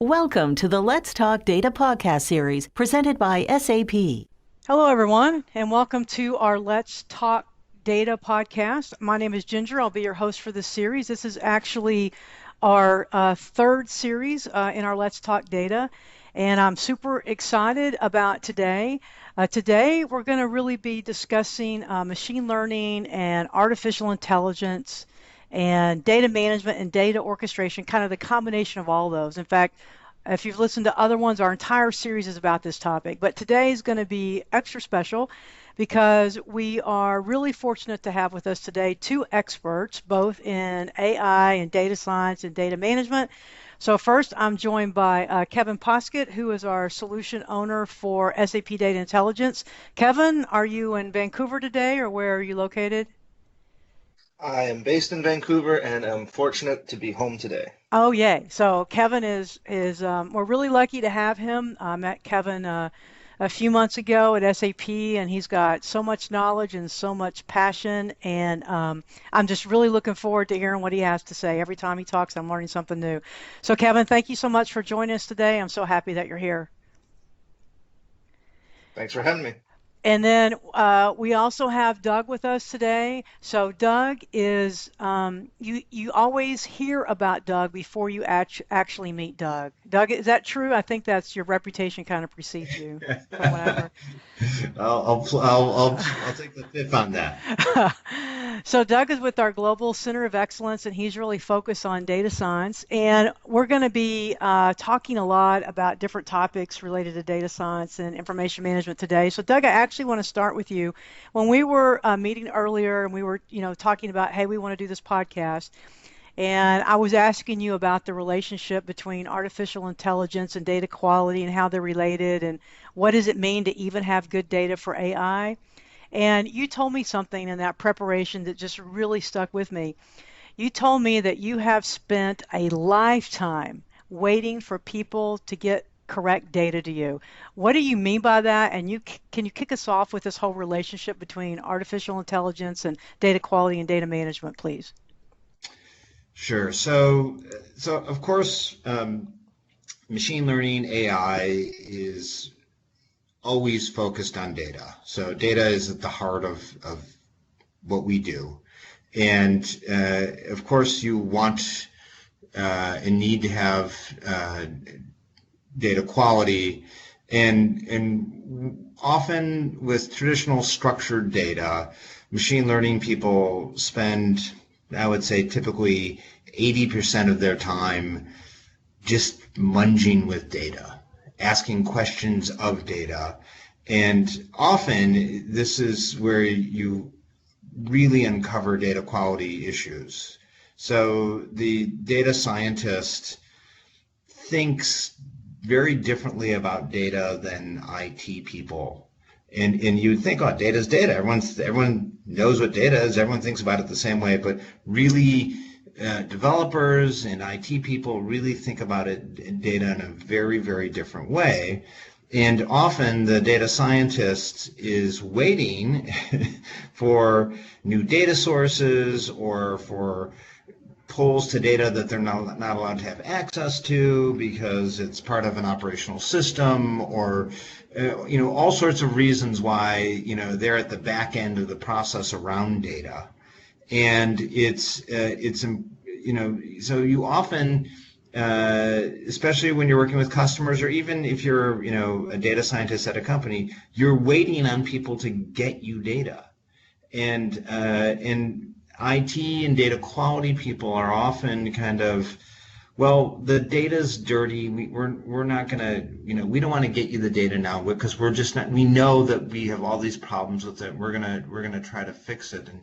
Welcome to the Let's Talk Data podcast series presented by SAP. Hello, everyone, and welcome to our Let's Talk Data podcast. My name is Ginger. I'll be your host for this series. This is actually our third series in our Let's Talk Data, and I'm super excited about today. Today, we're going to really be discussing machine learning and artificial intelligence and data management and data orchestration, kind of the combination of all those. In fact, if you've listened to other ones, our entire series is about this topic. But today is going to be extra special because we are really fortunate to have with us today two experts, both in AI and data science and data management. So first, I'm joined by Kevin Poskitt, who is our solution owner for SAP Data Intelligence. Kevin, are you in Vancouver today, or where are you located? I am based in Vancouver and am fortunate to be home today. Oh, yay. So Kevin is we're really lucky to have him. I met Kevin a few months ago at SAP, and he's got so much knowledge and so much passion, and I'm just really looking forward to hearing what he has to say. Every time he talks, I'm learning something new. So Kevin, thank you so much for joining us today. I'm so happy that you're here. Thanks for having me. And then we also have Doug with us today. So Doug is, you always hear about Doug before you actually meet Doug. Doug, is that true? I think that's your reputation kind of precedes you from whatever. I'll take the fifth on that. So Doug is with our Global Center of Excellence, and he's really focused on data science. And we're going to be talking a lot about different topics related to data science and information management today. So Doug, I actually want to start with you. When we were meeting earlier, and we were, talking about, hey, we want to do this podcast. And I was asking you about the relationship between artificial intelligence and data quality and how they're related, and what does it mean to even have good data for AI. And you told me something in that preparation that just really stuck with me. You told me that you have spent a lifetime waiting for people to get correct data to you. What do you mean by that? And can you kick us off with this whole relationship between artificial intelligence and data quality and data management, please? Sure. So of course, machine learning AI is always focused on data. So data is at the heart of what we do. And of course, you want and need to have data quality. And often with traditional structured data, machine learning people spend, I would say, typically 80% of their time just munging with data, asking questions of data. And often this is where you really uncover data quality issues. So the data scientist thinks very differently about data than IT people. And you would think, oh, data is data. Everyone knows what data is. Everyone thinks about it the same way. But really, developers and IT people really think about data in a very, very different way. And often the data scientist is waiting for new data sources or for pulls to data that they're not allowed to have access to because it's part of an operational system, or all sorts of reasons why they're at the back end of the process around data. And it's so you often, especially when you're working with customers, or even if you're a data scientist at a company, you're waiting on people to get you data. And IT and data quality people are often kind of, well, the data's dirty. We're not gonna, we don't want to get you the data now because we're just not. We know that we have all these problems with it. We're gonna try to fix it. And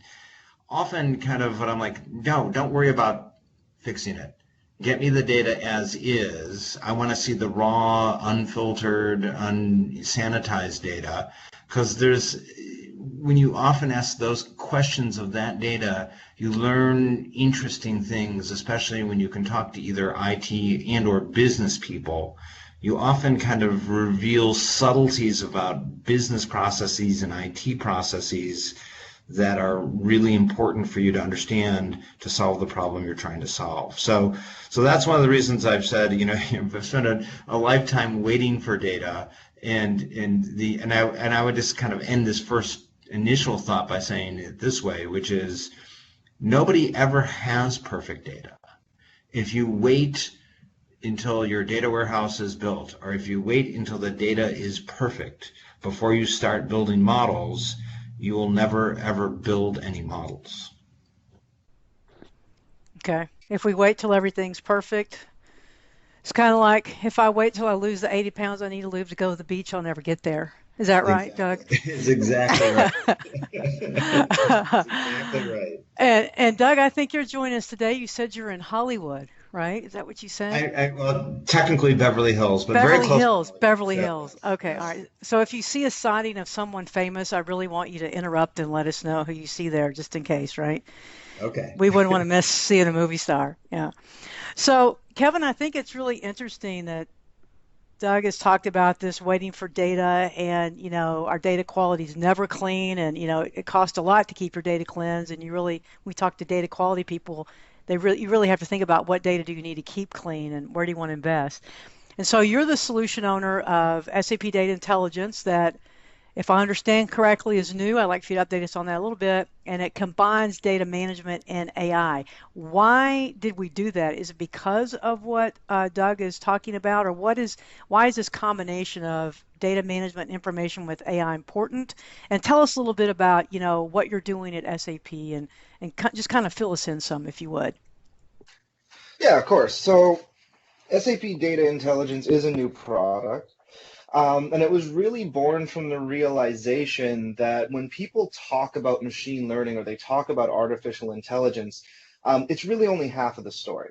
often, kind of, what I'm like, no, don't worry about fixing it. Get me the data as is. I want to see the raw, unfiltered, unsanitized data, because when you often ask those questions of that data, you learn interesting things, especially when you can talk to either IT and or business people. You often kind of reveal subtleties about business processes and IT processes that are really important for you to understand to solve the problem you're trying to solve. So that's one of the reasons I've said, I've spent a lifetime waiting for data, and I would just kind of end this first initial thought by saying it this way, which is nobody ever has perfect data. If you wait until your data warehouse is built, or if you wait until the data is perfect before you start building models, you will never ever build any models. Okay. If we wait till everything's perfect, it's kind of like if I wait till I lose the 80 pounds I need to lose to go to the beach, I'll never get there. Is that right, Doug? It's exactly right. That's exactly right. And Doug, I think you're joining us today. You said you're in Hollywood, right? Is that what you said? Well, technically Beverly Hills, but Beverly very close. Hills, Beverly Hills. Okay, all right. So if you see a sighting of someone famous, I really want you to interrupt and let us know who you see there, just in case, right? Okay. We wouldn't want to miss seeing a movie star. Yeah. So, Kevin, I think it's really interesting that Doug has talked about this waiting for data, and our data quality is never clean, and it costs a lot to keep your data cleansed. And we talk to data quality people, you really have to think about what data do you need to keep clean and where do you want to invest. And so you're the solution owner of SAP Data Intelligence that, if I understand correctly, is new. I'd like for you to update us on that a little bit. And it combines data management and AI. Why did we do that? Is it because of what Doug is talking about, or why is this combination of data management and information with AI important? And tell us a little bit about what you're doing at SAP, and just kind of fill us in some, if you would. Yeah, of course. So SAP Data Intelligence is a new product. And it was really born from the realization that when people talk about machine learning or they talk about artificial intelligence, it's really only half of the story.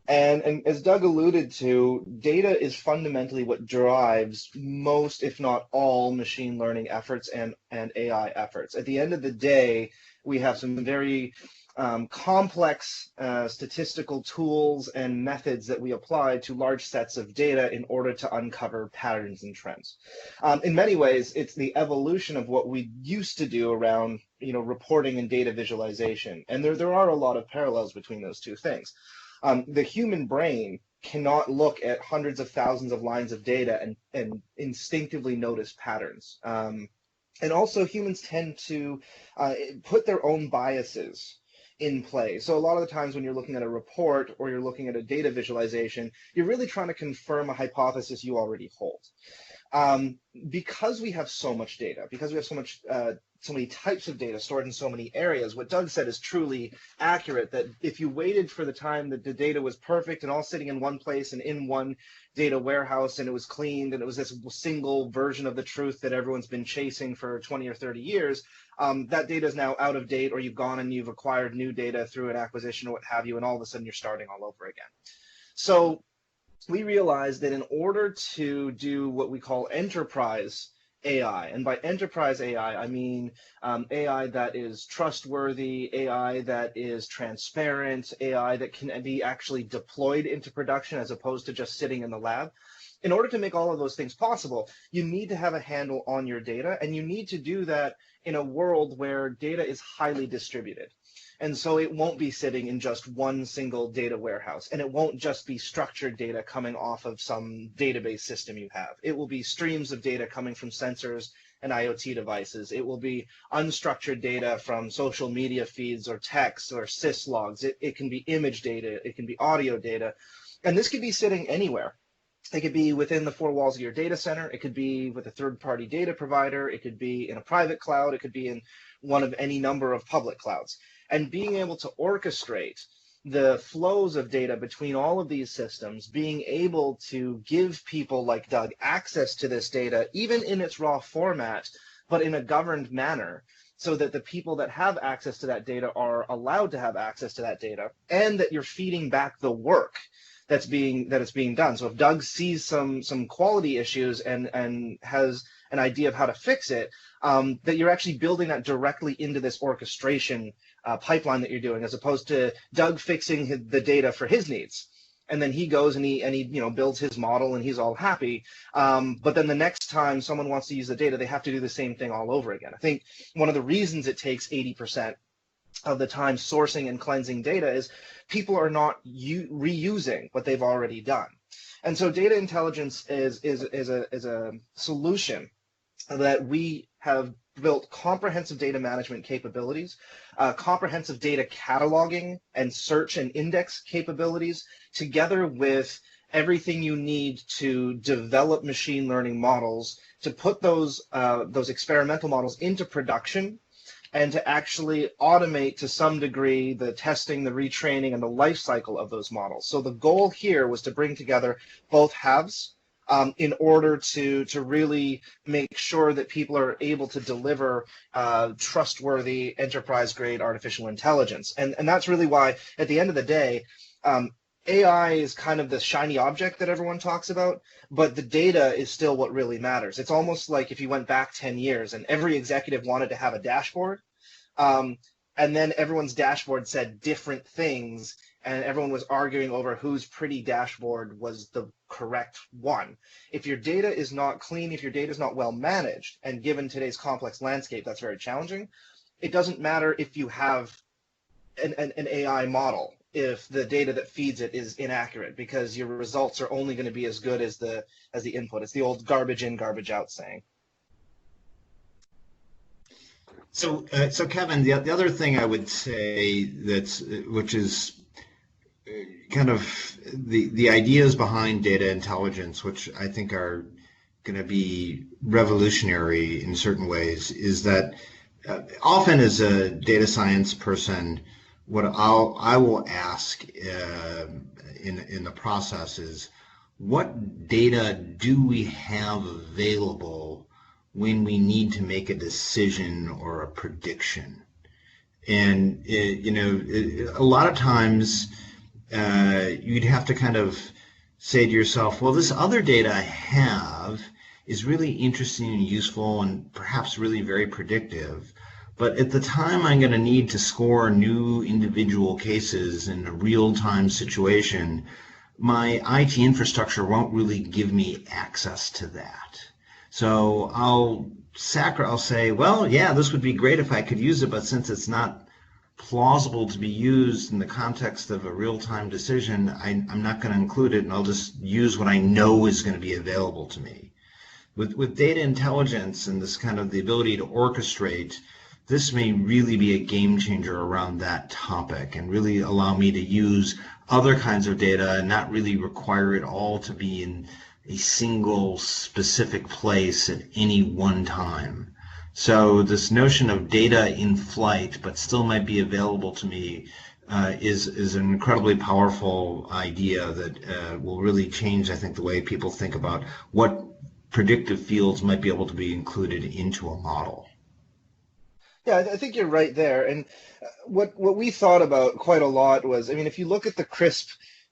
And as Doug alluded to, data is fundamentally what drives most, if not all, machine learning efforts and AI efforts. At the end of the day, we have some very complex statistical tools and methods that we apply to large sets of data in order to uncover patterns and trends. In many ways, it's the evolution of what we used to do around reporting and data visualization. And there are a lot of parallels between those two things. The human brain cannot look at hundreds of thousands of lines of data and instinctively notice patterns. And also humans tend to put their own biases in play. So a lot of the times when you're looking at a report or you're looking at a data visualization, you're really trying to confirm a hypothesis you already hold. Because we have so much data, because we have so many types of data stored in so many areas, what Doug said is truly accurate, that if you waited for the time that the data was perfect and all sitting in one place and in one data warehouse, and it was cleaned and it was this single version of the truth that everyone's been chasing for 20 or 30 years, that data is now out of date, or you've gone and you've acquired new data through an acquisition or what have you, and all of a sudden you're starting all over again. So we realized that in order to do what we call enterprise AI, and by enterprise AI, I mean AI that is trustworthy, AI that is transparent, AI that can be actually deployed into production as opposed to just sitting in the lab. In order to make all of those things possible, you need to have a handle on your data, and you need to do that in a world where data is highly distributed. And so it won't be sitting in just one single data warehouse, and it won't just be structured data coming off of some database system you have. It will be streams of data coming from sensors and IoT devices. It will be unstructured data from social media feeds or text or syslogs. It can be image data. It can be audio data. And this could be sitting anywhere. It could be within the four walls of your data center. It could be with a third-party data provider. It could be in a private cloud. It could be in one of any number of public clouds. And being able to orchestrate the flows of data between all of these systems, being able to give people like Doug access to this data, even in its raw format, but in a governed manner, so that the people that have access to that data are allowed to have access to that data, and that you're feeding back the work that is being done. So if Doug sees some quality issues and has an idea of how to fix it, that you're actually building that directly into this orchestration pipeline that you're doing, as opposed to Doug fixing the data for his needs. and then he goes and he builds his model and he's all happy. But then the next time someone wants to use the data, they have to do the same thing all over again. I think one of the reasons it takes 80% of the time sourcing and cleansing data is people are not reusing what they've already done. And so data intelligence is a solution that we have built comprehensive data management capabilities, comprehensive data cataloging and search and index capabilities, together with everything you need to develop machine learning models, to put those experimental models into production, and to actually automate to some degree the testing, the retraining, and the life cycle of those models. So the goal here was to bring together both halves in order to really make sure that people are able to deliver trustworthy enterprise-grade artificial intelligence. And that's really why, at the end of the day, AI is kind of the shiny object that everyone talks about, but the data is still what really matters. It's almost like if you went back 10 years and every executive wanted to have a dashboard, and then everyone's dashboard said different things, and everyone was arguing over whose pretty dashboard was the correct one. If your data is not clean, if your data is not well managed, and given today's complex landscape, that's very challenging, it doesn't matter if you have an AI model if the data that feeds it is inaccurate, because your results are only going to be as good as the input. It's the old garbage in, garbage out saying. So Kevin, the other thing I would say which is kind of the ideas behind data intelligence, which I think are going to be revolutionary in certain ways, is that often as a data science person, what I will ask in the process is, what data do we have available when we need to make a decision or a prediction? And a lot of times you'd have to kind of say to yourself, well, this other data I have is really interesting and useful and perhaps really very predictive. But at the time I'm going to need to score new individual cases in a real-time situation, my IT infrastructure won't really give me access to that. So I'll say, well, yeah, this would be great if I could use it, but since it's not plausible to be used in the context of a real-time decision, I'm not going to include it, and I'll just use what I know is going to be available to me. With data intelligence and this kind of the ability to orchestrate, this may really be a game changer around that topic and really allow me to use other kinds of data and not really require it all to be in a single specific place at any one time. So this notion of data in flight but still might be available to me is an incredibly powerful idea that will really change, I think, the way people think about what predictive fields might be able to be included into a model. Yeah, I think you're right there. And what we thought about quite a lot was, I mean, if you look at the CRISP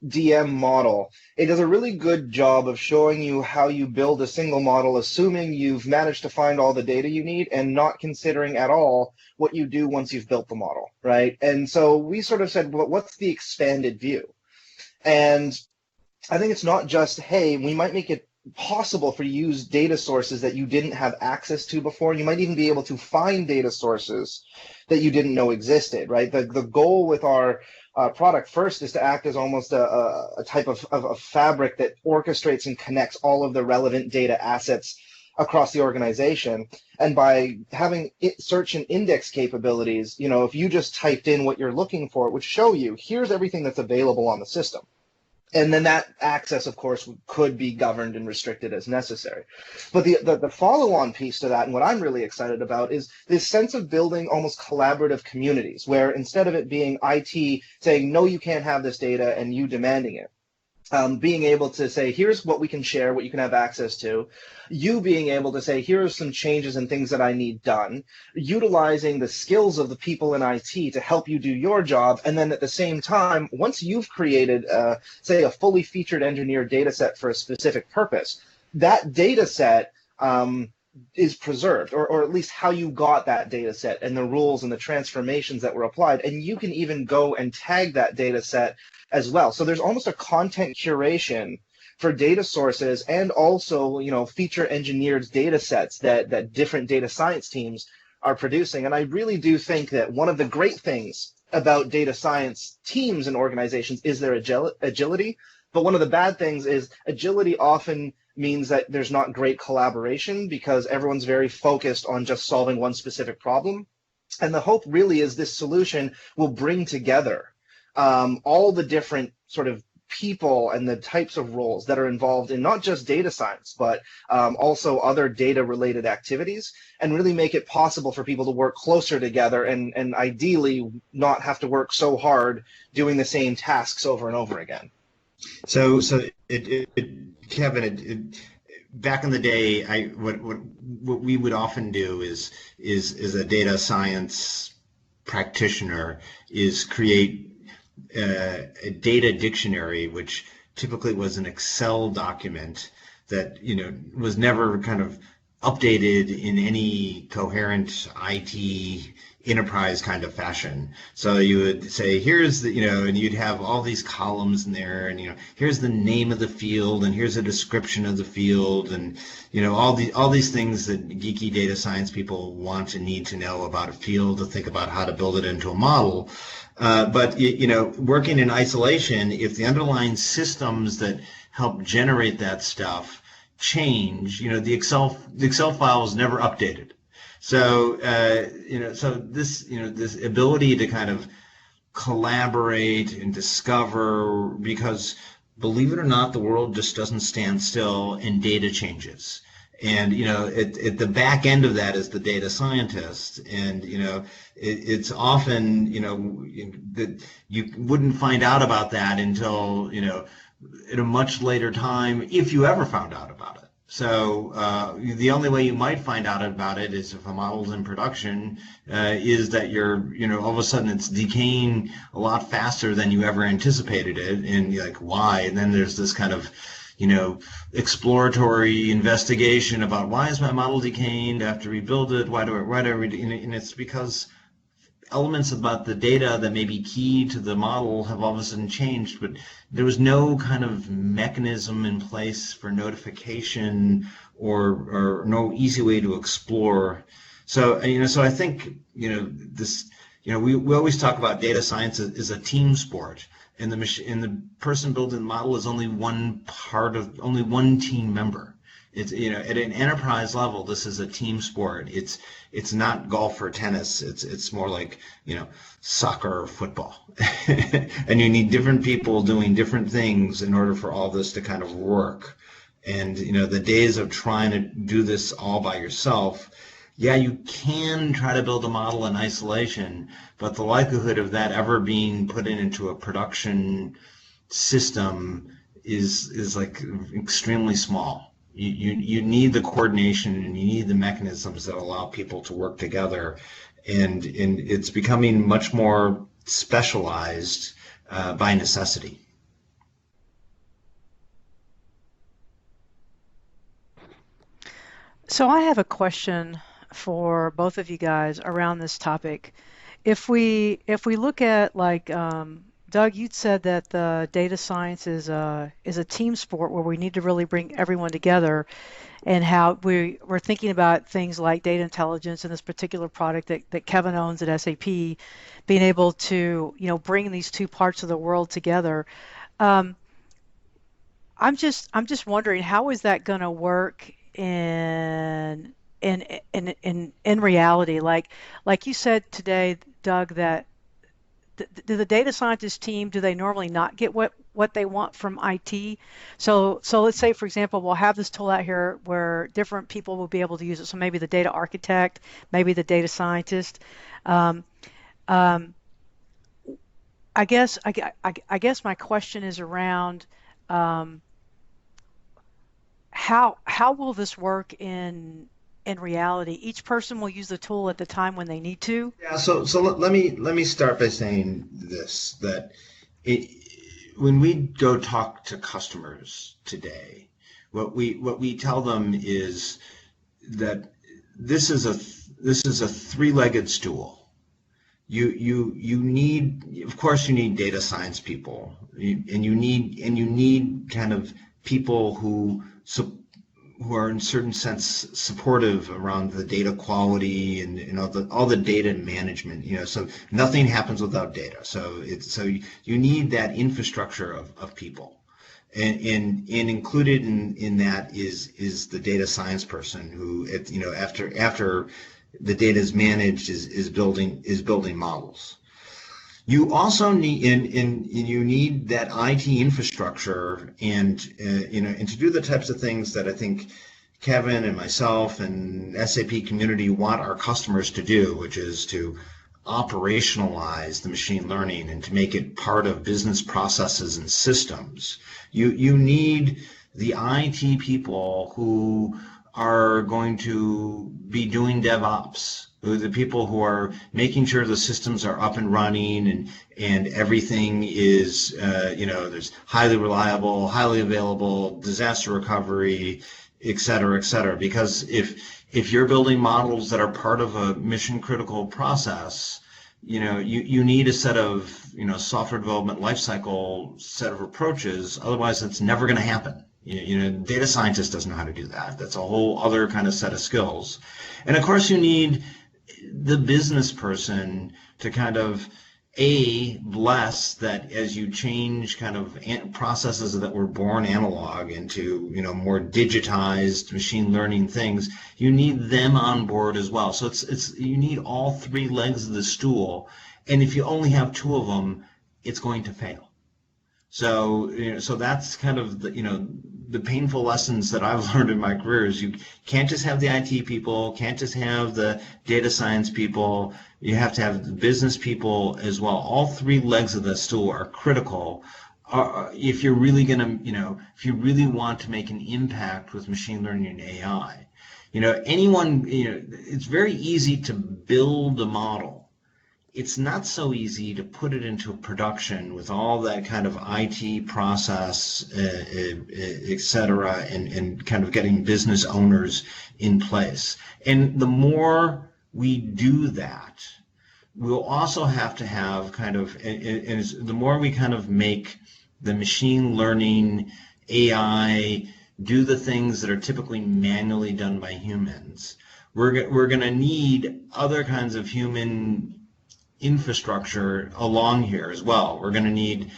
DM model, it does a really good job of showing you how you build a single model, assuming you've managed to find all the data you need and not considering at all what you do once you've built the model, right? And so we sort of said, well, what's the expanded view? And I think it's not just, hey, we might make it possible for you to use data sources that you didn't have access to before. You might even be able to find data sources that you didn't know existed, right? The goal with our product first is to act as almost a type of fabric that orchestrates and connects all of the relevant data assets across the organization. And by having search and index capabilities, if you just typed in what you're looking for, it would show you, here's everything that's available on the system. And then that access, of course, could be governed and restricted as necessary. But the follow-on piece to that, and what I'm really excited about, is this sense of building almost collaborative communities, where instead of it being IT saying, no, you can't have this data, and you demanding it, being able to say, here's what we can share, what you can have access to, you being able to say, here are some changes and things that I need done, utilizing the skills of the people in IT to help you do your job, and then at the same time, once you've created, say, a fully featured engineered data set for a specific purpose, that data set is preserved, or at least how you got that data set and the rules and the transformations that were applied. And you can even go and tag that data set as well. So there's almost a content curation for data sources, and also, feature engineered data sets that different data science teams are producing. And I really do think that one of the great things about data science teams and organizations is their agility. But one of the bad things is agility often means that there's not great collaboration because everyone's very focused on just solving one specific problem. And the hope really is this solution will bring together all the different sort of people and the types of roles that are involved in not just data science, but also other data related activities, and really make it possible for people to work closer together and ideally not have to work so hard doing the same tasks over and over again. So Kevin, back in the day, what we would often do is a data science practitioner is create a data dictionary, which typically was an Excel document that was never kind of updated in any coherent IT enterprise kind of fashion. So you would say, here's the, and you'd have all these columns in there, and here's the name of the field, and here's a description of the field, and all these things that geeky data science people want and need to know about a field to think about how to build it into a model. But working in isolation, if the underlying systems that help generate that stuff change, the Excel file is never updated. So so this ability to kind of collaborate and discover, because believe it or not, the world just doesn't stand still and data changes. And at the back end of that is the data scientist, and it's often that you wouldn't find out about that until at a much later time, if you ever found out about it. So the only way you might find out about it is if a model's in production, is that you're, all of a sudden it's decaying a lot faster than you ever anticipated it, and you're like, why? And then there's this kind of, exploratory investigation about why is my model decaying? Do I have to rebuild it? Why do I, and it's because elements about the data that may be key to the model have all of a sudden changed, but there was no kind of mechanism in place for notification or no easy way to explore. So, so I think, this, we always talk about data science as a team sport, and the person building the model is only one team member. It's, at an enterprise level, this is a team sport. It's not golf or tennis. It's more like, soccer or football. And you need different people doing different things in order for all this to kind of work. And, the days of trying to do this all by yourself, yeah, you can try to build a model in isolation, but the likelihood of that ever being put into a production system is like extremely small. You need the coordination, and you need the mechanisms that allow people to work together, and it's becoming much more specialized by necessity. So I have a question for both of you guys around this topic. If we look at, like, Doug, you'd said that the data science is a team sport where we need to really bring everyone together, and how we're thinking about things like data intelligence and this particular product that Kevin owns at SAP, being able to bring these two parts of the world together. I'm just wondering, how is that going to work in reality? Like you said today, Doug, that do the data scientist team, do they normally not get what they want from IT? So let's say, for example, we'll have this tool out here where different people will be able to use it. So maybe the data architect, maybe the data scientist. I guess my question is around how will this work in reality? Each person will use the tool at the time when they need to. Yeah. So let me start by saying this, that when we go talk to customers today, what we tell them is that this is a three-legged stool. You need, of course, you need data science people, and you need kind of people who are in a certain sense supportive around the data quality and all the data management. So nothing happens without data. So you need that infrastructure of people. And included in that is the data science person who, after the data is managed, is building models. You also need you need that IT infrastructure and to do the types of things that I think Kevin and myself and SAP community want our customers to do, which is to operationalize the machine learning and to make it part of business processes and systems. You need the IT people who are going to be doing DevOps, the people who are making sure the systems are up and running and everything is, there's highly reliable, highly available, disaster recovery, et cetera, et cetera. Because if you're building models that are part of a mission critical process, you need a set of, software development lifecycle set of approaches. Otherwise, it's never going to happen. Data scientist doesn't know how to do that. That's a whole other kind of set of skills. And of course, you need the business person to kind of bless that as you change kind of processes that were born analog into more digitized machine learning things. You need them on board as well. So it's you need all three legs of the stool, and if you only have two of them, it's going to fail. So so that's kind of the painful lessons that I've learned in my career is you can't just have the IT people, can't just have the data science people. You have to have the business people as well. All three legs of the stool are critical if you're really if you really want to make an impact with machine learning and AI. It's very easy to build a model. It's not so easy to put it into production with all that kind of IT process, et cetera, and kind of getting business owners in place. And the more we do that, we'll also have to have kind of, and the more we kind of make the machine learning, AI, do the things that are typically manually done by humans, we're going to need other kinds of human infrastructure along here as well. We're going to need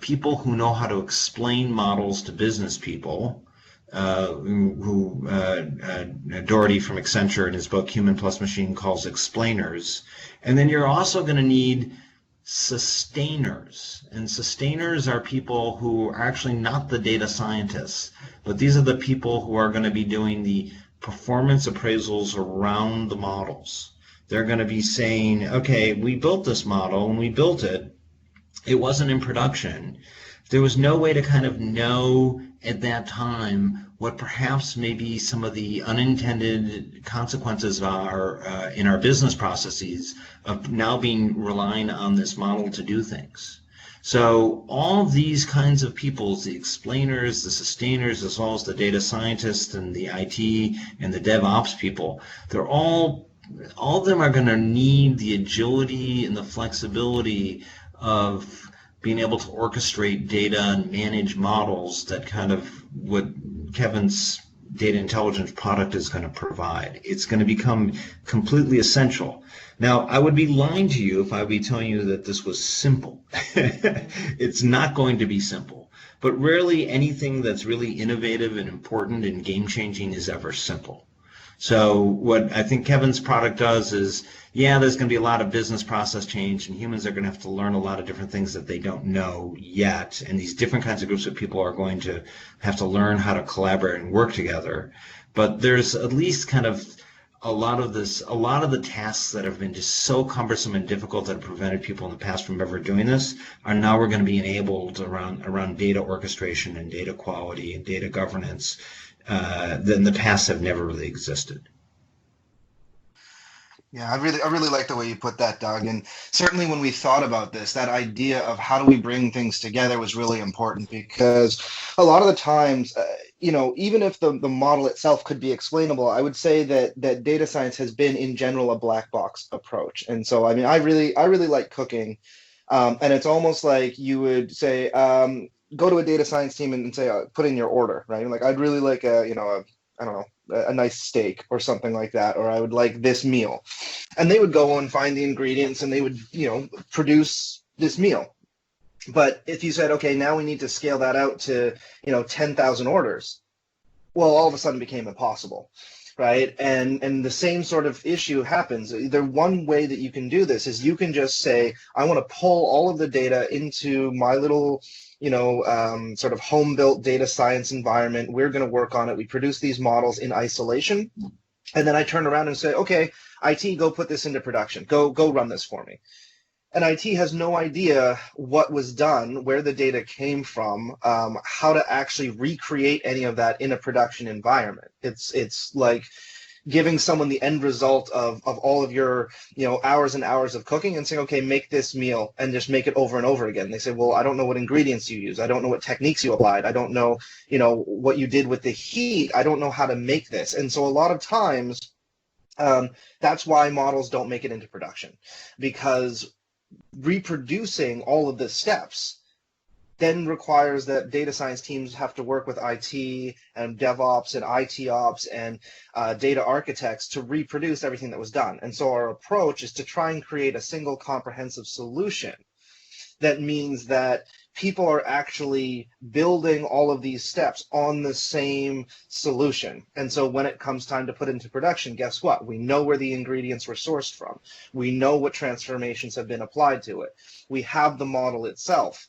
people who know how to explain models to business people, who Doherty from Accenture in his book Human Plus Machine calls explainers. And then you're also going to need sustainers. And sustainers are people who are actually not the data scientists, but these are the people who are going to be doing the performance appraisals around the models. They're going to be saying, okay, we built this model. When we built it, it wasn't in production. There was no way to kind of know at that time what perhaps maybe some of the unintended consequences are in our business processes of now relying on this model to do things. So all these kinds of people, the explainers, the sustainers, as well as the data scientists and the IT and the DevOps people, they're all of them are going to need the agility and the flexibility of being able to orchestrate data and manage models that kind of what Kevin's data intelligence product is going to provide. It's going to become completely essential. Now, I would be lying to you if I would be telling you that this was simple. It's not going to be simple. But rarely anything that's really innovative and important and game-changing is ever simple. So what I think Kevin's product does is, there's going to be a lot of business process change, and humans are going to have to learn a lot of different things that they don't know yet. And these different kinds of groups of people are going to have to learn how to collaborate and work together. But there's at least kind of a lot of the tasks that have been just so cumbersome and difficult that have prevented people in the past from ever doing this are now we're going to be enabled around data orchestration and data quality and data governance that in the past have never really existed. Yeah, I really like the way you put that, Doug. And certainly when we thought about this, that idea of how do we bring things together was really important because a lot of the times, even if the model itself could be explainable, I would say that data science has been in general a black box approach. And so, I mean, I really like cooking. And it's almost like you would say, go to a data science team and say, put in your order, right? Like, I'd really like I don't know, a nice steak or something like that, or I would like this meal. And they would go and find the ingredients and they would, produce this meal. But if you said, okay, now we need to scale that out to, 10,000 orders, well, all of a sudden became impossible, right? And the same sort of issue happens. One way that you can do this is you can just say, I want to pull all of the data into my little, sort of home-built data science environment. We're going to work on it. We produce these models in isolation. And then I turn around and say, okay, IT, go put this into production. Go run this for me. And IT has no idea what was done, where the data came from, how to actually recreate any of that in a production environment. It's like giving someone the end result of all of your hours and hours of cooking and saying, okay, make this meal and just make it over and over again. They say, well, I don't know what ingredients you use. I don't know what techniques you applied. I don't know, what you did with the heat. I don't know how to make this. And so a lot of times that's why models don't make it into production, because reproducing all of the steps then requires that data science teams have to work with IT and DevOps and IT ops and data architects to reproduce everything that was done. And so our approach is to try and create a single comprehensive solution. That means that people are actually building all of these steps on the same solution. And so when it comes time to put into production, guess what? We know where the ingredients were sourced from. We know what transformations have been applied to it. We have the model itself.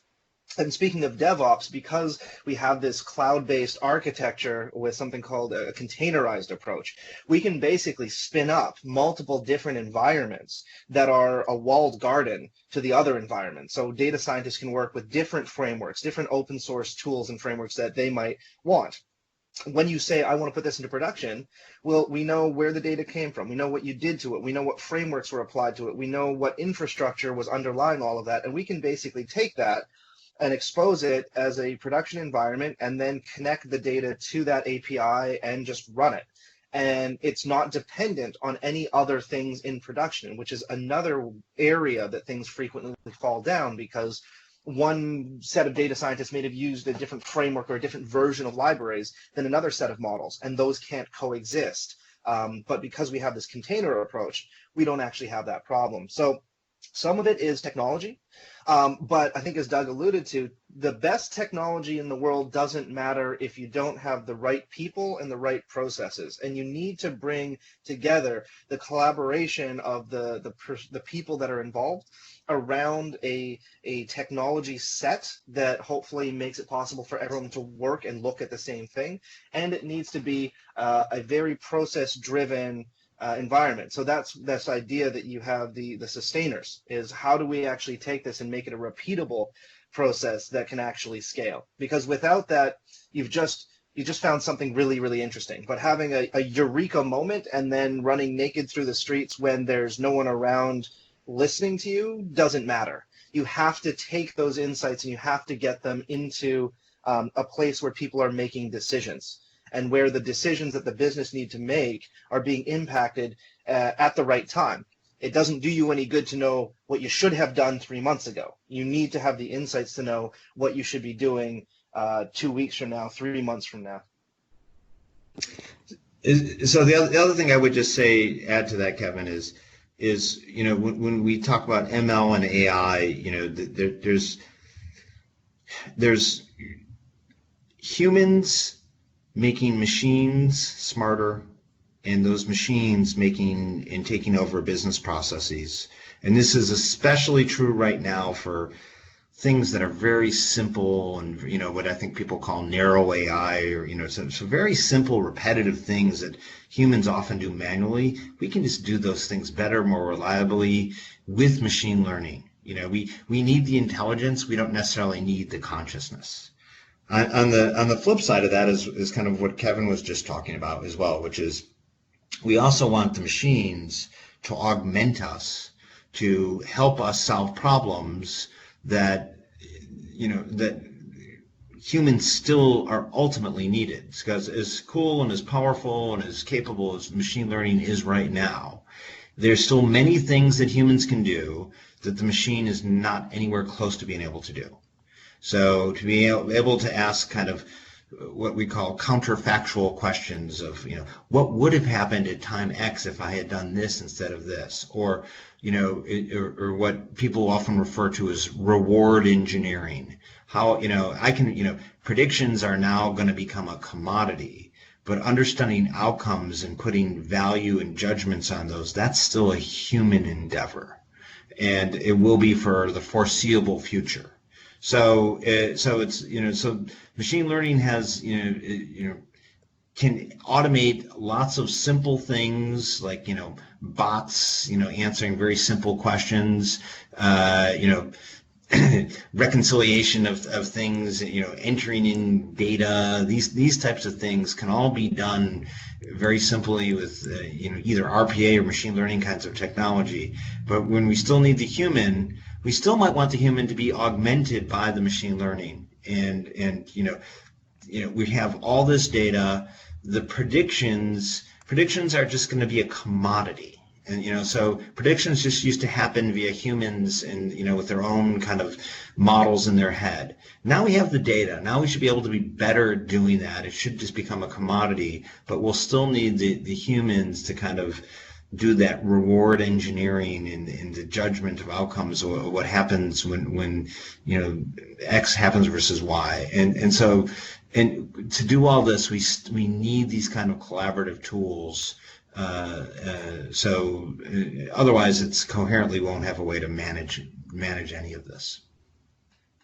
And speaking of DevOps, because we have this cloud-based architecture with something called a containerized approach, we can basically spin up multiple different environments that are a walled garden to the other environment. So data scientists can work with different frameworks, different open source tools and frameworks that they might want. When you say, I want to put this into production, well, we know where the data came from. We know what you did to it. We know what frameworks were applied to it. We know what infrastructure was underlying all of that. And we can basically take that and expose it as a production environment and then connect the data to that API and just run it. And it's not dependent on any other things in production, which is another area that things frequently fall down, because one set of data scientists may have used a different framework or a different version of libraries than another set of models, and those can't coexist. But because we have this container approach, we don't actually have that problem. So some of it is technology, but I think, as Doug alluded to, the best technology in the world doesn't matter if you don't have the right people and the right processes. And you need to bring together the collaboration of the people that are involved around a technology set that hopefully makes it possible for everyone to work and look at the same thing. And it needs to be a very process-driven environment. So that's this idea that you have the sustainers, is how do we actually take this and make it a repeatable process that can actually scale? Because without that, you just found something really, really interesting. But having a eureka moment and then running naked through the streets when there's no one around listening to you doesn't matter. You have to take those insights and you have to get them into a place where people are making decisions, and where the decisions that the business need to make are being impacted at the right time. It doesn't do you any good to know what you should have done 3 months ago. You need to have the insights to know what you should be doing 2 weeks from now, 3 months from now. So the other thing I would just say, add to that, Kevin, is when we talk about ML and AI, there's humans making machines smarter, and those machines making and taking over business processes. And this is especially true right now for things that are very simple and, what I think people call narrow AI, or, so very simple, repetitive things that humans often do manually. We can just do those things better, more reliably with machine learning. We need the intelligence. We don't necessarily need the consciousness. On the flip side of that is kind of what Kevin was just talking about as well, which is we also want the machines to augment us, to help us solve problems that humans still are ultimately needed, because as cool and as powerful and as capable as machine learning is right now, there's still many things that humans can do that the machine is not anywhere close to being able to do. So to be able to ask kind of what we call counterfactual questions of, what would have happened at time X if I had done this instead of this, or, or what people often refer to as reward engineering. How, I can, predictions are now going to become a commodity, but understanding outcomes and putting value and judgments on those, that's still a human endeavor, and it will be for the foreseeable future. So it's, so machine learning has, can automate lots of simple things like, bots, answering very simple questions, reconciliation of things, entering in data, these types of things can all be done very simply with, either RPA or machine learning kinds of technology. But when we still need the human, we still might want the human to be augmented by the machine learning. And we have all this data. The predictions are just going to be a commodity. And, so predictions just used to happen via humans and, with their own kind of models in their head. Now we have the data. Now we should be able to be better at doing that. It should just become a commodity, but we'll still need the humans to kind of do that reward engineering and the judgment of outcomes, or what happens when X happens versus Y. And so to do all this, we need these kind of collaborative tools. So otherwise, it's coherently won't have a way to manage any of this.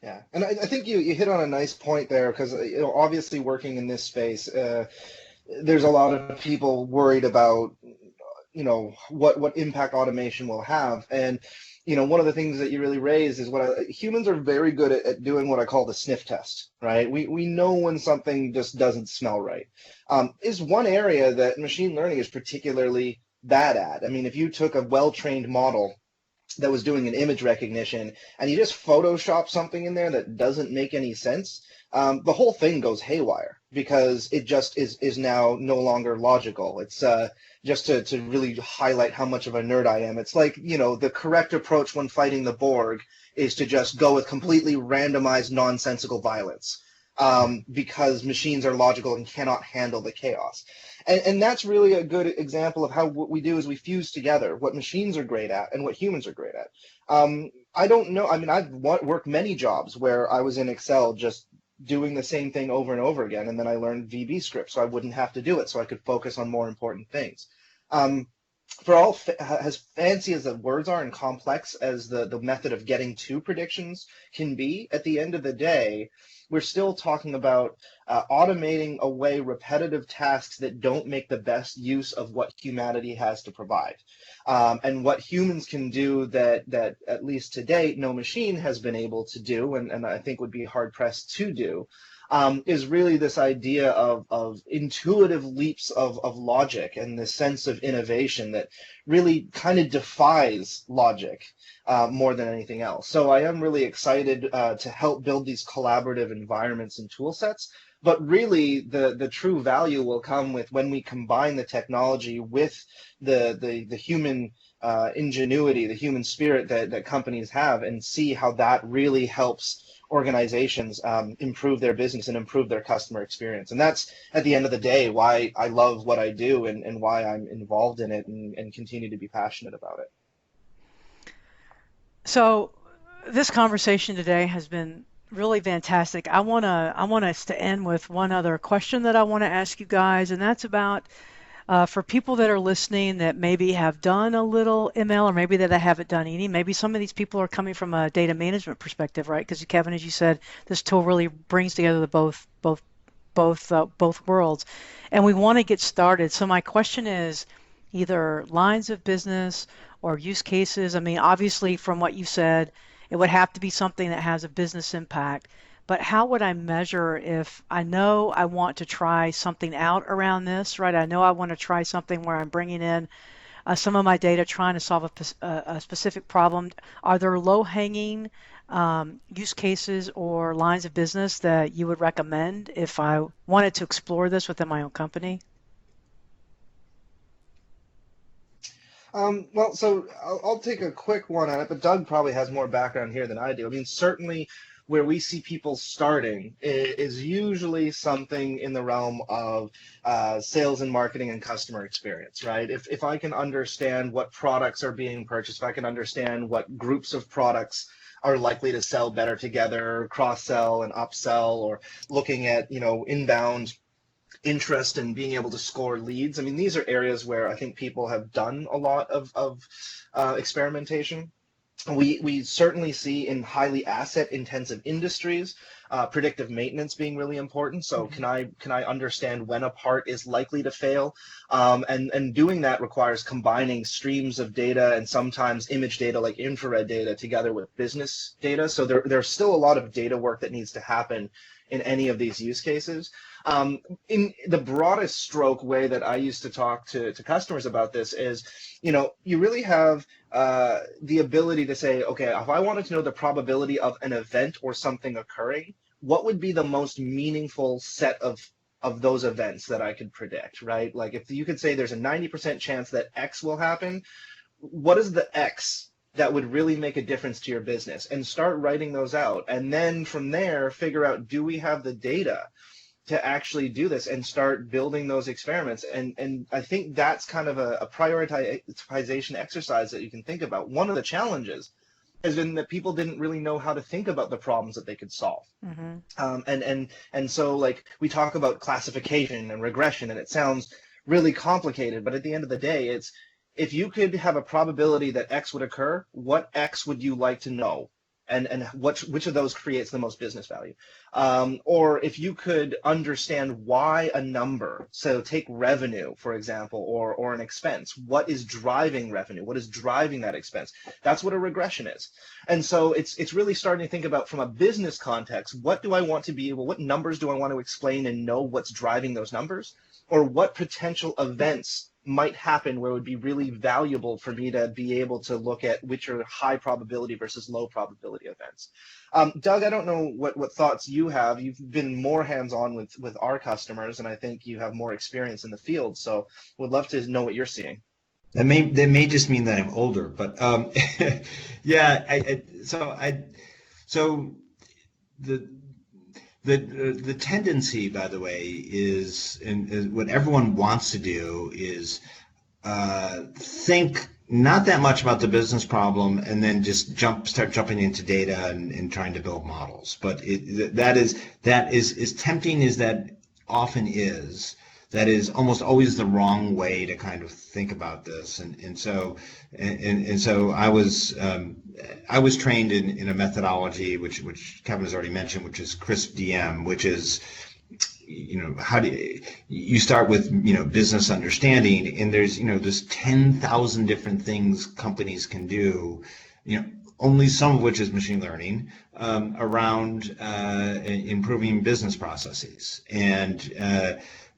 Yeah, and I think you hit on a nice point there, because obviously working in this space, there's a lot of people worried about what impact automation will have. And one of the things that you really raised is humans are very good at doing what I call the sniff test, right? We know when something just doesn't smell right. Is one area that machine learning is particularly bad at. I mean, if you took a well-trained model that was doing an image recognition and you just Photoshop something in there that doesn't make any sense, the whole thing goes haywire, because it just is now no longer logical. It's just to really highlight how much of a nerd I am. It's like, the correct approach when fighting the Borg is to just go with completely randomized, nonsensical violence, because machines are logical and cannot handle the chaos. And that's really a good example of how what we do is we fuse together what machines are great at and what humans are great at. I don't know. I mean, I've worked many jobs where I was in Excel just doing the same thing over and over again, and then I learned VB script so I wouldn't have to do it, so I could focus on more important things. For all as fancy as the words are and complex as the method of getting to predictions can be, at the end of the day, we're still talking about automating away repetitive tasks that don't make the best use of what humanity has to provide. And what humans can do that at least to date no machine has been able to do, and I think would be hard pressed to do, is really this idea of intuitive leaps of logic and this sense of innovation that really kind of defies logic more than anything else. So I am really excited to help build these collaborative environments and tool sets. But really, the true value will come with when we combine the technology with the human ingenuity, the human spirit that companies have, and see how that really helps organizations improve their business and improve their customer experience. And that's, at the end of the day, why I love what I do and why I'm involved in it and continue to be passionate about it. So this conversation today has been really fantastic. I want us to end with one other question that I want to ask you guys, and that's about for people that are listening that maybe have done a little ML, or maybe that haven't done any. Maybe some of these people are coming from a data management perspective, right? Because Kevin, as you said, this tool really brings together the both worlds, and we want to get started. So my question is either lines of business or use cases. I mean, obviously, from what you said, it would have to be something that has a business impact. But how would I measure if I know I want to try something out around this, right? I know I want to try something where I'm bringing in some of my data, trying to solve a specific problem. Are there low-hanging use cases or lines of business that you would recommend if I wanted to explore this within my own company? Well, so I'll take a quick one on it, but Doug probably has more background here than I do. I mean, certainly where we see people starting is usually something in the realm of sales and marketing and customer experience, right? If I can understand what products are being purchased, if I can understand what groups of products are likely to sell better together, cross-sell and upsell, or looking at, inbound interest and being able to score leads. I mean, these are areas where I think people have done a lot of experimentation. We certainly see in highly asset-intensive industries, predictive maintenance being really important. So can I understand when a part is likely to fail? And doing that requires combining streams of data and sometimes image data like infrared data together with business data. So there's still a lot of data work that needs to happen in any of these use cases. In the broadest stroke way that I used to talk to customers about this is, you really have the ability to say, okay, if I wanted to know the probability of an event or something occurring, what would be the most meaningful set of those events that I could predict, right? Like if you could say there's a 90% chance that X will happen, what is the X that would really make a difference to your business? And start writing those out. And then from there, figure out, do we have the data to actually do this, and start building those experiments? And I think that's kind of a prioritization exercise that you can think about. One of the challenges has been that people didn't really know how to think about the problems that they could solve. And so like we talk about classification and regression, and it sounds really complicated, but at the end of the day, it's, if you could have a probability that X would occur, what X would you like to know? And which of those creates the most business value? Or if you could understand why a number, so take revenue, for example, or an expense, what is driving revenue? What is driving that expense? That's what a regression is. And so it's really starting to think about, from a business context, what do I want to be able, what numbers do I want to explain and know what's driving those numbers? Or what potential events might happen where it would be really valuable for me to be able to look at which are high probability versus low probability events. Doug, I don't know what thoughts you have. You've been more hands-on with our customers, and I think you have more experience in the field. So would love to know what you're seeing. That may just mean that I'm older, but yeah. So the tendency, by the way, is, and what everyone wants to do is think not that much about the business problem and then just start jumping into data and trying to build models. But that is as tempting as that often is. That is almost always the wrong way to kind of think about this, and so I was trained in a methodology which Kevin has already mentioned, which is CRISP DM, which is, how do you start with business understanding, and there's 10,000 different things companies can do, only some of which is machine learning, around improving business processes. And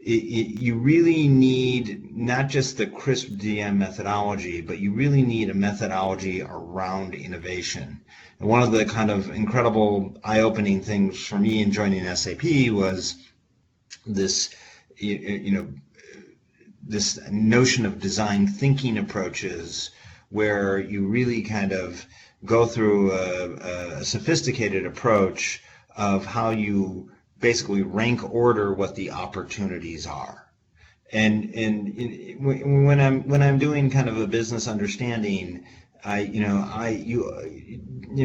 you really need not just the CRISP DM methodology, but you really need a methodology around innovation. And one of the kind of incredible eye-opening things for me in joining SAP was this, this notion of design thinking approaches, where you really kind of go through a sophisticated approach of how you basically rank order what the opportunities are. And when I'm doing kind of a business understanding,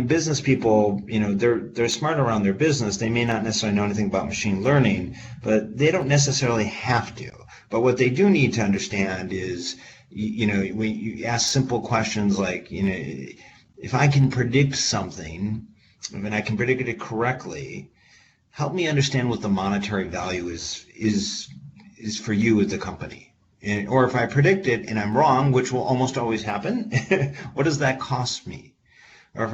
business people, they're smart around their business. They may not necessarily know anything about machine learning, but they don't necessarily have to. But what they do need to understand is, when you ask simple questions like, if I can predict something, and I can predict it correctly, help me understand what the monetary value is for you as the company. Or if I predict it and I'm wrong, which will almost always happen, what does that cost me? Or if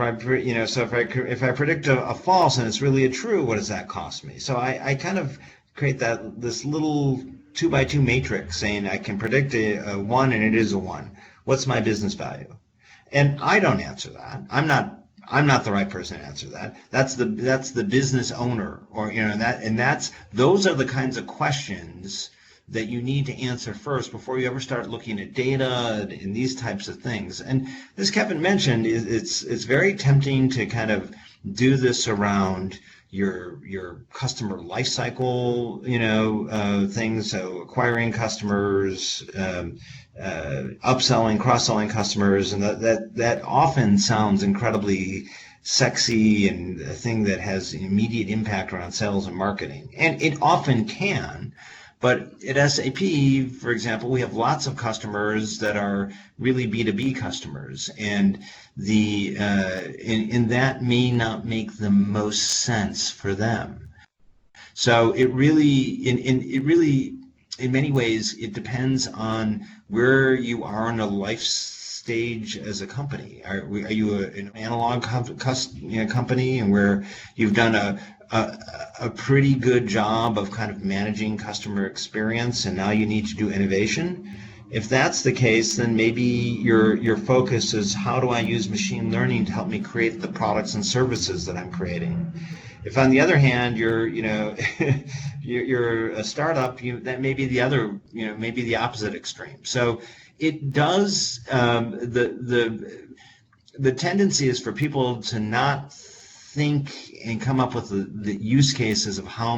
I predict a false and it's really a true, what does that cost me? So I kind of create this little 2x2 matrix saying I can predict a 1 and it is a 1. What's my business value? And I don't answer that. I'm not I'm not the right person to answer that. That's the business owner, or those are the kinds of questions that you need to answer first before you ever start looking at data and these types of things. And as Kevin mentioned, it's very tempting to kind of do this around your customer life cycle, things. So acquiring customers, upselling, cross-selling customers, and that often sounds incredibly sexy and a thing that has immediate impact around sales and marketing, and it often can. But at SAP, for example, we have lots of customers that are really B2B customers, and and that may not make the most sense for them. So it really, in many ways, it depends on where you are in a life stage as a company. Are you an analog company, and where you've done a pretty good job of kind of managing customer experience, and now you need to do innovation? If that's the case, then maybe your focus is, how do I use machine learning to help me create the products and services that I'm creating? If, on the other hand, you're you're a startup, that may be the other, maybe the opposite extreme. So it does, the tendency is for people to not think and come up with the use cases of how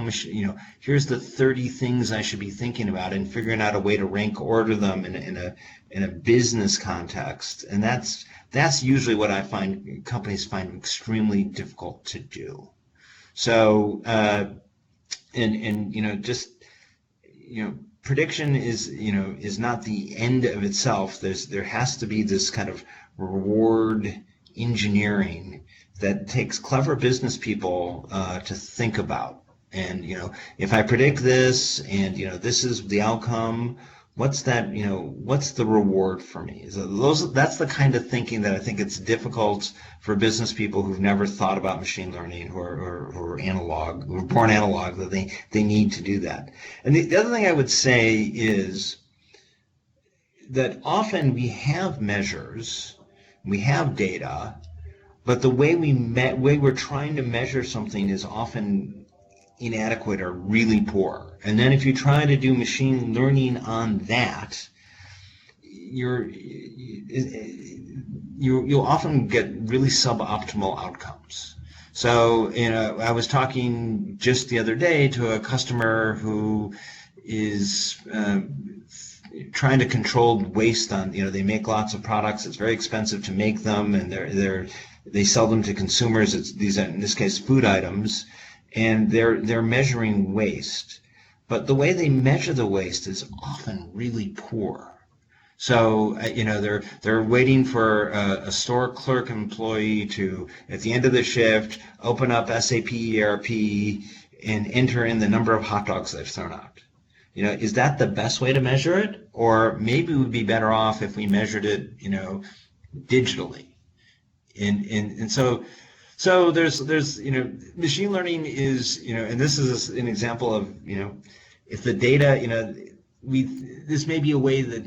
here's the 30 things I should be thinking about, and figuring out a way to rank order them in a business context. And that's usually what I find companies find extremely difficult to do. So prediction is not the end of itself. There has to be this kind of reward engineering that takes clever business people to think about. And if I predict this, and this is the outcome, what's that? What's the reward for me? That's the kind of thinking that I think it's difficult for business people who've never thought about machine learning, who are analog, who are born analog, that they need to do that. And the other thing I would say is that often we have measures, we have data, but the way we're trying to measure something is often inadequate or really poor. And then if you try to do machine learning on that, you'll often get really suboptimal outcomes. So, I was talking just the other day to a customer who is trying to control waste on, they make lots of products. It's very expensive to make them, and they sell them to consumers. These are, in this case, food items, and they're measuring waste. But the way they measure the waste is often really poor. So, they're waiting for a store clerk employee to, at the end of the shift, open up SAP ERP and enter in the number of hot dogs they've thrown out. Is that the best way to measure it? Or maybe we'd be better off if we measured it, digitally. And so there's machine learning is, and this is an example of, if the data, this may be a way that,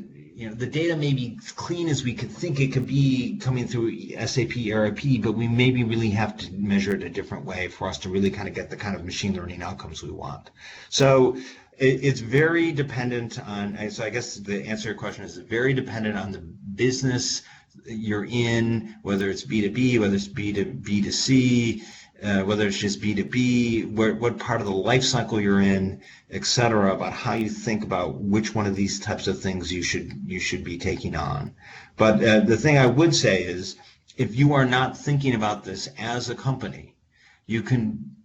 the data may be clean as we could think it could be coming through SAP ERP, but we maybe really have to measure it a different way for us to really kind of get the kind of machine learning outcomes we want. So it's very dependent on, so I guess the answer to your question is very dependent on the business you're in, whether it's B2B, whether it's B2C, whether it's just B2B, what part of the life cycle you're in, et cetera, about how you think about which one of these types of things you should be taking on. But the thing I would say is, if you are not thinking about this as a company, you can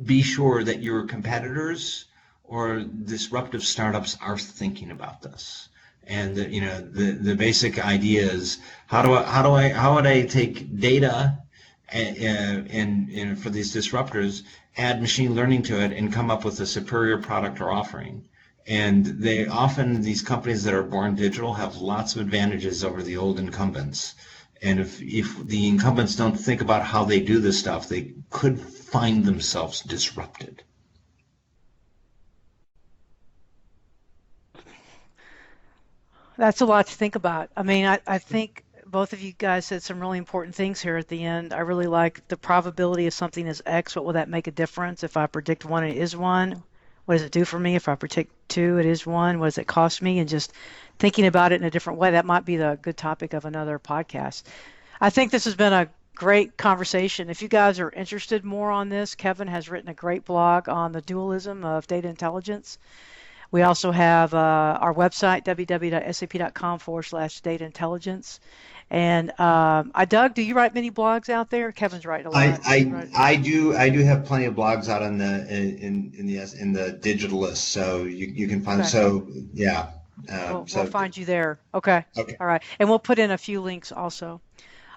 be sure that your competitors or disruptive startups are thinking about this. And the basic idea is, how would I take data and for these disruptors, add machine learning to it, and come up with a superior product or offering. And these companies that are born digital have lots of advantages over the old incumbents. And if the incumbents don't think about how they do this stuff, they could find themselves disrupted. That's a lot to think about. I mean, I think both of you guys said some really important things here at the end. I really like the probability of something is X. What will that make a difference? If I predict 1, it is 1. What does it do for me? If I predict 2, it is 1. What does it cost me? And just thinking about it in a different way. That might be the good topic of another podcast. I think this has been a great conversation. If you guys are interested more on this, Kevin has written a great blog on the dualism of data intelligence. We also have our website, www.sap.com/data intelligence. And Doug, do you write many blogs out there? Kevin's writing a lot. I do have plenty of blogs out on the in the digital list, so you can find. Okay. So yeah. We'll find you there. Okay. All right. And we'll put in a few links also.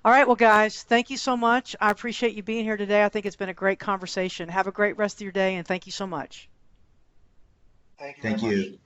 All right. Well, guys, thank you so much. I appreciate you being here today. I think it's been a great conversation. Have a great rest of your day, and thank you so much. Thank you.